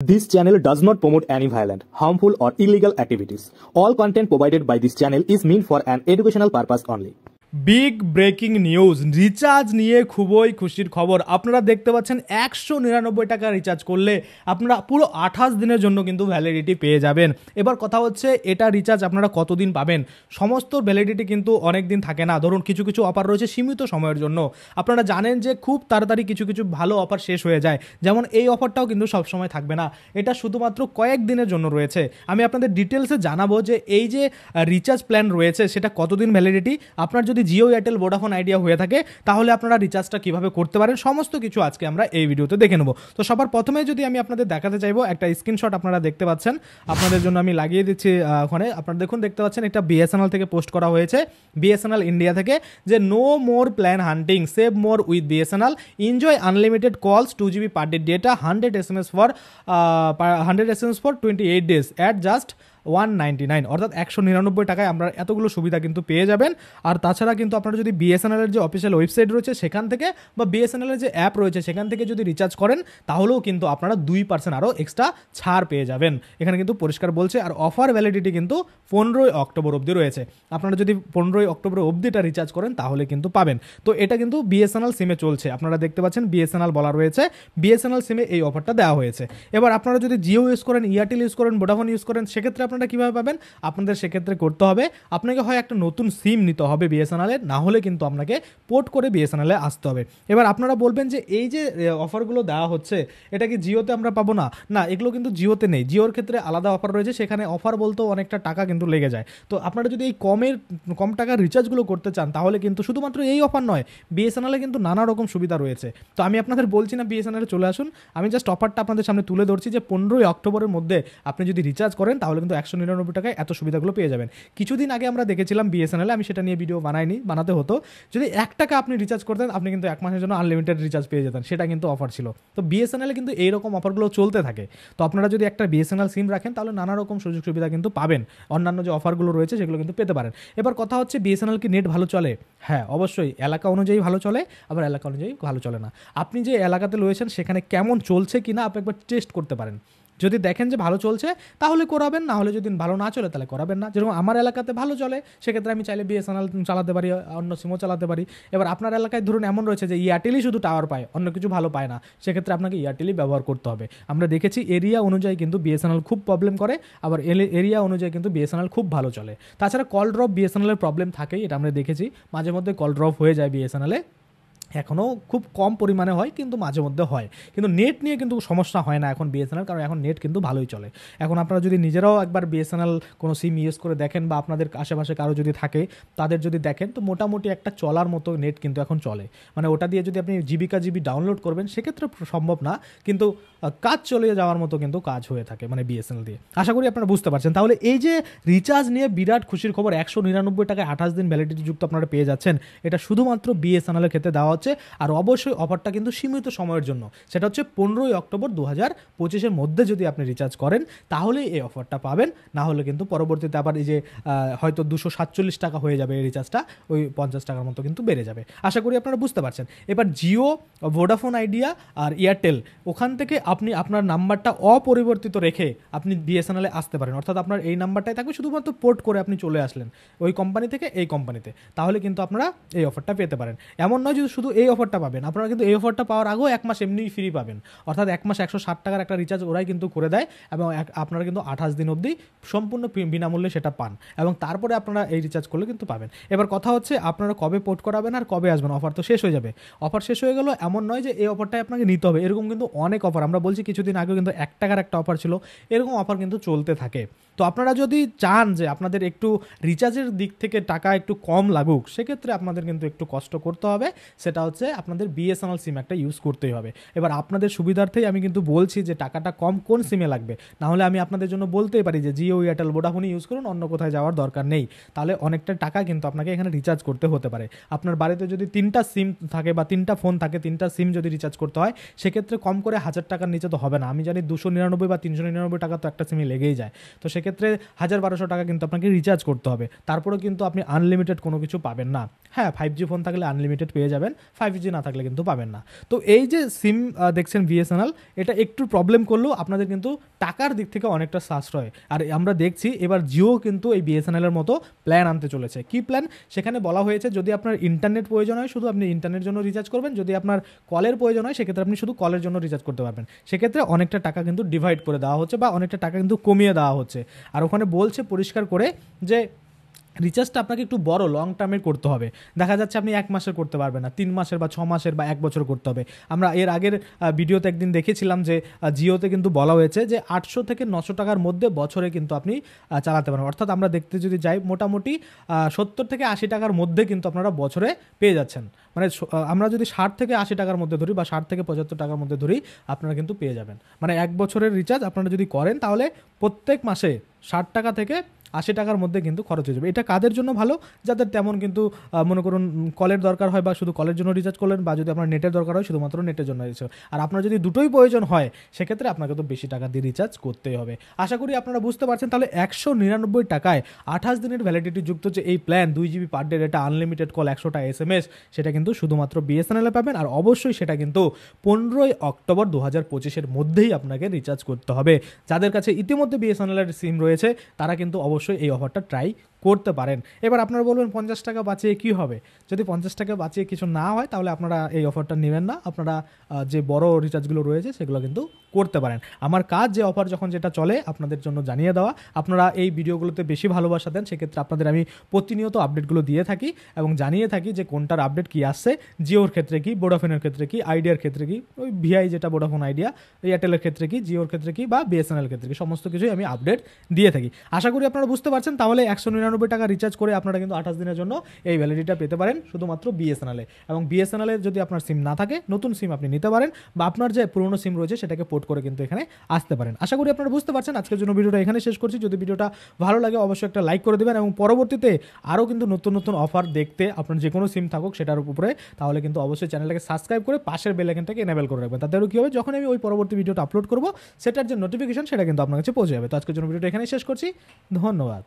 This channel does not promote any violent, harmful, or illegal activities. All content provided by this channel is meant for an educational purpose only. Big breaking news, recharge নিয়ে খুবই খুশির খবর। আপনারা দেখতে পাচ্ছেন 199 টাকা recharge করলে আপনারা পুরো 28 দিনের জন্য কিন্তু ভ্যালিডিটি পেয়ে যাবেন। এবার কথা হচ্ছে এটা রিচার্জ আপনারা কতদিন পাবেন। সমস্ত ভ্যালিডিটি কিন্তু অনেক দিন থাকে না, ধরুন কিছু কিছু অফার রয়েছে সীমিত সময়ের জন্য। আপনারা জানেন যে খুব তাড়াতাড়ি কিছু কিছু ভালো অফার শেষ হয়ে যায়, যেমন এই অফারটাও কিন্তু সবসময় থাকবে না, এটা শুধুমাত্র কয়েক দিনের জন্য রয়েছে। আমি আপনাদের ডিটেলসে জানাবো যে এই যে রিচার্জ প্ল্যান রয়েছে সেটা কতদিন ভ্যালিডিটি। আপনার যদি জিও, এয়ারটেল, ভোডাফোন আইডিয়া হয়ে থাকে তাহলে আপনারা রিচার্জটা কিভাবে করতে পারেন সমস্ত কিছু আজকে আমরা এই ভিডিওতে দেখে নেব। তো সবার প্রথমে যদি আমি আপনাদের দেখাতে চাইবো একটা স্ক্রিনশট আপনারা দেখতে পাচ্ছেন, আপনাদের জন্য আমি লাগিয়ে দিচ্ছি। ওখানে আপনারা দেখুন, দেখতে পাচ্ছেন এটা বিএসএনএল থেকে পোস্ট করা হয়েছে, বিএসএনএল ইন্ডিয়া থেকে, যে no more plan hunting, save more with BSNL, enjoy unlimited calls, 2 GB per day data, 100 SMS for 28 days at just 199, অর্থাৎ 199 টাকায় আমরা এতগুলো সুবিধা কিন্তু পেয়ে যাবেন। আর তাছাড়া কিন্তু আপনারা যদি বিএসএনএল এর যে অফিসিয়াল ওয়েবসাইট রয়েছে সেখান থেকে বা বিএসএনএল এর যে অ্যাপ রয়েছে সেখান থেকে যদি রিচার্জ করেন তাহলেও কিন্তু আপনারা 2% আরও এক্সট্রা ছাড় পেয়ে যাবেন। এখানে কিন্তু পরিষ্কার বলছে। আর অফার ভ্যালিডিটি কিন্তু 15ই অক্টোবর অবধি রয়েছে। আপনারা যদি 15ই অক্টোবর অবধিটা রিচার্জ করেন তাহলে কিন্তু পাবেন। তো এটা কিন্তু বিএসএনএল সিমে চলছে, আপনারা দেখতে পাচ্ছেন বিএসএনএল বলা রয়েছে, বিএসএনএল সিমে এই অফারটা দেওয়া হয়েছে। এবার আপনারা যদি জিও ইউজ করেন, এয়ারটেল ইউজ করেন, ভোডাফোন ইউজ করেন, সেক্ষেত্রে আপনারা কীভাবে পাবেন? আপনাদের সেক্ষেত্রে করতে হবে, আপনাকে হয় একটা নতুন সিম নিতে হবে বিএসএনএল এর, না হলে কিন্তু আপনাকে পোর্ট করে বিএসএনএল এ আসতে হবে। এবার আপনারা বলবেন যে এই যে অফারগুলো দেওয়া হচ্ছে এটা কি জিওতে আমরা পাবো না? না, এগুলো কিন্তু জিওতে নেই। জিওর ক্ষেত্রে আলাদা অফার রয়েছে, সেখানে অফার বলতেও অনেকটা টাকা কিন্তু লেগে যায়। তো আপনারা যদি এই কম টাকার রিচার্জগুলো করতে চান তাহলে কিন্তু শুধুমাত্র এই অফার নয়, বিএসএনএল এ কিন্তু নানা রকম সুবিধা রয়েছে। তো আমি আপনাদের বলছি না বিএসএনএল এ চলে আসুন, আমি জাস্ট অফারটা আপনাদের সামনে তুলে ধরছি যে 15ই অক্টোবরের মধ্যে আপনি যদি রিচার্জ করেন তাহলে কিন্তু 199 টাকায় এত সুবিধাগুলো পেয়ে যাবেন। কিছুদিন আগে আমরা দেখেছিলাম বিএসএনএল, আমি সেটা নিয়ে ভিডিও বানাতে হতো, যদি 1 টাকা আপনি রিচার্জ করতেন আপনি কিন্তু 1 মাসের জন্য আনলিমিটেড রিচার্জ পেয়ে যেতেন, সেটা কিন্তু অফার ছিল। তো বিএসএনএল কিন্তু এইরকম অফারগুলো চলতে থাকে। তো আপনারা যদি একটা বিএসএনএল সিম রাখেন তাহলে নানা রকম সুযোগ সুবিধা কিন্তু পাবেন, অন্যান্য যে অফারগুলো রয়েছে সেগুলো কিন্তু পেতে পারেন। এবার কথা হচ্ছে বিএসএনএল কি নেট ভালো চলে? হ্যাঁ, অবশ্যই এলাকা অনুযায়ী ভালো চলে, আবার এলাকা অনুযায়ী ভালো চলে না। আপনি যে এলাকাতে রয়েছেন সেখানে কেমন চলছে কিনা আপনি একবার টেস্ট করতে পারেন। যদি দেখেন যে ভালো চলছে তাহলে করাবেন, না হলে যদি ভালো না চলে তাহলে করাবেন না। যেরকম আমার এলাকাতে ভালো চলে সেক্ষেত্রে আমি চাইলে বিএসএনএল চালাতে পারি, অন্য সিমও চালাতে পারি। এবার আপনার এলাকায় ধরুন এমন রয়েছে যে এয়ারটেলই শুধু টাওয়ার পায়, অন্য কিছু ভালো পায় না, সেক্ষেত্রে আপনাকে এয়ারটেলই ব্যবহার করতে হবে। আমরা দেখেছি এরিয়া অনুযায়ী কিন্তু বিএসএনএল খুব প্রবলেম করে, আবার এরিয়া অনুযায়ী কিন্তু বিএসএনএল খুব ভালো চলে। তাছাড়া কল ড্রপ বিএসএনএলের প্রবলেম থাকেই, এটা আমরা দেখেছি, মাঝে মধ্যে কল ড্রপ হয়ে যায় বিএসএনএলে, এখনও খুব কম পরিমাণে হয় কিন্তু মাঝে মধ্যে হয়। কিন্তু নেট নিয়ে কিন্তু সমস্যা হয় না এখন বিএসএনএল, কারণ এখন নেট কিন্তু ভালোই চলে। এখন আপনারা যদি নিজেরাও একবার বিএসএনএল কোনো সিম ইউজ করে দেখেন বা আপনাদের আশেপাশে কারো যদি থাকে তাদের যদি দেখেন, তো মোটামুটি একটা চলার মতো নেট কিন্তু এখন চলে। মানে ওটা দিয়ে যদি আপনি জিবি ডাউনলোড করবেন সেক্ষেত্রে সম্ভব না, কিন্তু কাজ চলে যাওয়ার মতো কিন্তু কাজ হয়ে থাকে মানে বিএসএনএল দিয়ে। আশা করি আপনারা বুঝতে পারছেন। তাহলে এই যে রিচার্জ নিয়ে বিরাট খুশির খবর, 199 টাকায় 28 দিন ভ্যালিডিটি যুক্ত আপনারা পেয়ে যাচ্ছেন, এটা শুধুমাত্র বিএসএনএলের ক্ষেত্রে দেওয়া হচ্ছে। আর অবশ্যই অফারটা কিন্তু সীমিত সময়ের জন্য, সেটা হচ্ছে 15ই অক্টোবর 2025-এর মধ্যে যদি আপনি রিচার্জ করেন তাহলে এই অফারটা পাবেন, না হলে কিন্তু পরবর্তীতে আবার এই যে হয়তো 247 টাকা হয়ে যাবে এই রিচার্জটা, ওই 50 টাকার মতো কিন্তু বেড়ে যাবে। আশা করি আপনারা বুঝতে পারছেন। এবার জিও, ভোডাফোন আইডিয়া আর এয়ারটেল, ওখান থেকে আপনি আপনার নাম্বারটা অপরিবর্তিত রেখে আপনি বিএসএনএলে আসতে পারেন, অর্থাৎ আপনার এই নাম্বারটাই থাকবে, শুধুমাত্র পোর্ট করে আপনি চলে আসলেন ওই কোম্পানি থেকে এই কোম্পানিতে, তাহলে কিন্তু আপনারা এই অফারটা পেতে পারেন। এমন নয় যে শুধু এই অফারটা পাবেন, আপনারা কিন্তু এই অফারটা পাওয়ার আগেও 1 মাস এমনিই ফ্রি পাবেন, অর্থাৎ 1 মাস 160 টাকার একটা রিচার্জ ওরাই কিন্তু করে দেয়, এবং আপনারা কিন্তু 28 দিন অবধি সম্পূর্ণ বিনামূল্যে সেটা পান, এবং তারপরে আপনারা এই রিচার্জ করলে কিন্তু পাবেন। এবার কথা হচ্ছে আপনারা কবে পোর্ট করাবেন আর কবে আসবেন, অফার তো শেষ হয়ে যাবে। অফার শেষ হয়ে গেল এমন নয় যে এই অফারটাই আপনাকে নিতে হবে, এরকম কিন্তু অনেক অফার, আমরা বলছি কিছুদিন আগেও কিন্তু 1 টাকার একটা অফার ছিল, এরকম অফার কিন্তু চলতে থাকে। তো আপনারা যদি চান যে আপনাদের একটু রিচার্জের দিক থেকে টাকা একটু কম লাগুক, সেক্ষেত্রে আপনাদের কিন্তু একটু কষ্ট করতে হবে, সেটা হচ্ছে আপনাদের বিএসএনএল সিম একটা ইউজ করতেই হবে। এবার আপনাদের সুবিধার্থেই আমি কিন্তু বলছি যে টাকাটা কম কোন সিমে লাগবে, না হলে আমি আপনাদের জন্য বলতেই পারি যে জিও, এয়ারটেল, ভোডাফোনই ইউজ করুন, অন্য কোথায় যাওয়ার দরকার নেই, তাহলে অনেকটা টাকা কিন্তু আপনাকে এখানে রিচার্জ করতে হতে পারে। আপনার বাড়িতে যদি 3টা সিম থাকে বা 3টা ফোন থাকে, 3টা সিম যদি রিচার্জ করতে হয় সেক্ষেত্রে কম করে 1000 টাকার নিচে তো হবে না। আমি জানি 299 বা 399 টাকা তো একটা সিমে লেগেই যায়, তো সেক্ষেত্রে 1000-1200 টাকা কিন্তু আপনাকে রিচার্জ করতে হবে, তারপরেও কিন্তু আপনি আনলিমিটেড কোনো কিছু পাবেন না। হ্যাঁ, 5G ফোন থাকলে আনলিমিটেড পেয়ে যাবেন, 5G না থাকলে কিন্তু পাবেন না। তো এই যে সিম দেখছেন বিএসএনএল, এটা একটু প্রবলেম করলেও আপনাদের কিন্তু টাকার দিক থেকে অনেকটা সাশ্রয়। আর আমরা দেখছি এবার জিও কিন্তু এই বিএসএনএলের মতো প্ল্যান আনতে চলেছে। কি প্ল্যান? সেখানে বলা হয়েছে যদি আপনার ইন্টারনেট প্রয়োজন হয় শুধু আপনি ইন্টারনেটের জন্য রিচার্জ করবেন, যদি আপনার কলের প্রয়োজন হয় সেক্ষেত্রে আপনি শুধু কলের জন্য রিচার্জ করতে পারবেন। সেক্ষেত্রে অনেকটা টাকা কিন্তু ডিভাইড করে দেওয়া হচ্ছে বা অনেকটা টাকা কিন্তু কমিয়ে দেওয়া হচ্ছে। আর ওখানে বলছে পরিষ্কার করে যে রিচার্জটা আপনাকে একটু বড় লং টার্মের করতে হবে। দেখা যাচ্ছে আপনি 1 মাসের করতে পারবেন না, 3 মাসের বা 6 মাসের বা 1 বছর করতে হবে। আমরা এর আগের ভিডিওতে একদিন দেখেছিলাম যে জিওতে কিন্তু বলা হয়েছে যে 800 থেকে 900 টাকার মধ্যে বছরে কিন্তু আপনি চালাতে পারেন। অর্থাৎ আমরা দেখতে যদি যাই মোটামুটি 70 থেকে 80 টাকার মধ্যে কিন্তু আপনারা বছরে পেয়ে যাচ্ছেন। মানে আমরা যদি 60 থেকে 80 টাকার মধ্যে ধরি বা 60 থেকে 75 টাকার মধ্যে ধরি, আপনারা কিন্তু পেয়ে যাবেন। মানে 1 বছরের রিচার্জ আপনারা যদি করেন তাহলে প্রত্যেক মাসে 60 টাকা থেকে 80 টাকার মধ্যে কিন্তু খরচ হয়ে যাবে। এটা কাদের জন্য ভালো? যাদের তেমন কিন্তু মনে করুন কলের দরকার হয় বা শুধু কলের জন্য রিচার্জ করলেন, বা যদি আপনার নেটের দরকার হয় শুধুমাত্র নেটের জন্য রিচার্জ। আর আপনার যদি দুটোই প্রয়োজন হয় সেক্ষেত্রে আপনাকে তো বেশি টাকা দিয়ে রিচার্জ করতেই হবে। আশা করি আপনারা বুঝতে পারছেন। তাহলে 199 টাকায় 28 দিনের ভ্যালিডিটি যুক্ত যে এই প্ল্যান 2 GB পার ডে, এটা আনলিমিটেড কল, 100টা SMS, সেটা কিন্তু শুধুমাত্র বিএসএনএলে পাবেন। আর অবশ্যই সেটা কিন্তু 15ই অক্টোবর 2025-এর মধ্যেই আপনাকে রিচার্জ করতে হবে। যাদের কাছে ইতিমধ্যে বিএসএনএলের সিম রয়েছে তারা কিন্তু অবশ্যই এই অফারটা ট্রাই করতে পারেন। এবার আপনারা বলবেন 50 টাকা বাঁচিয়ে কী হবে? যদি 50 টাকা বাঁচিয়ে কিছু না হয় তাহলে আপনারা এই অফারটা নেবেন না। আপনারা যে বড় রিচার্জগুলো রয়েছে সেগুলো কিন্তু করতে পারেন। আমার কাজ যে অফার যখন যেটা চলে আপনাদের জন্য জানিয়ে দেওয়া। আপনারা এই ভিডিওগুলোতে বেশি ভালোবাসা দেন, সেক্ষেত্রে আপনাদের আমি প্রতিনিয়ত আপডেটগুলো দিয়ে থাকি এবং জানিয়ে থাকি যে কোনটার আপডেট কী আসছে, জিওর ক্ষেত্রে কি, ভোডাফোনের ক্ষেত্রে কি, আইডিয়ার ক্ষেত্রে কি, ওই ভিআই যেটা ভোডাফোন আইডিয়া, এয়ারটেলের ক্ষেত্রে কি, জিওর ক্ষেত্রে কি বা বিএসএনএল ক্ষেত্রে কি, সমস্ত কিছুই আমি আপডেট দিয়ে থাকি। আশা করি আপনারা বুঝতে পারছেন। তাহলে 199 টাকা রিচার্জ করে আপনারা কিন্তু 28 দিনের জন্য এই ভ্যালিডিটিটা পেতে পারেন শুধুমাত্র বিএসএনএলে। এবং বিএসএনএলের যদি আপনার সিম না থাকে নতুন সিম আপনি নিতে পারেন, বা আপনার যে পুরনো সিম রয়েছে সেটাকে পোর্ট করে কিন্তু এখানে আসতে পারেন। আশা করি আপনারা বুঝতে পারছেন। আজকের জন্য ভিডিওটা এখানে শেষ করছি। যদি ভিডিওটা ভালো লাগে অবশ্যই একটা লাইক করে দেবেন, এবং পরবর্তীতে আরও কিন্তু নতুন নতুন অফার দেখতে আপনার যে কোনো সিম থাকুক সেটার উপরে, তাহলে কিন্তু অবশ্যই চ্যানেলটাকে সাবস্ক্রাইব করে পাশের বেল আইকনটাকে এনেবল করে রাখবেন। তাতে কী হবে, যখন আমি ওই পরবর্তী ভিডিওটা আপলোড করবো সেটার যে নোটিফিকেশন সেটা কিন্তু আপনার কাছে পৌঁছে যাবে। তো আজকের জন্য ভিডিওটা এখানে শেষ করছি। ধন্যবাদ।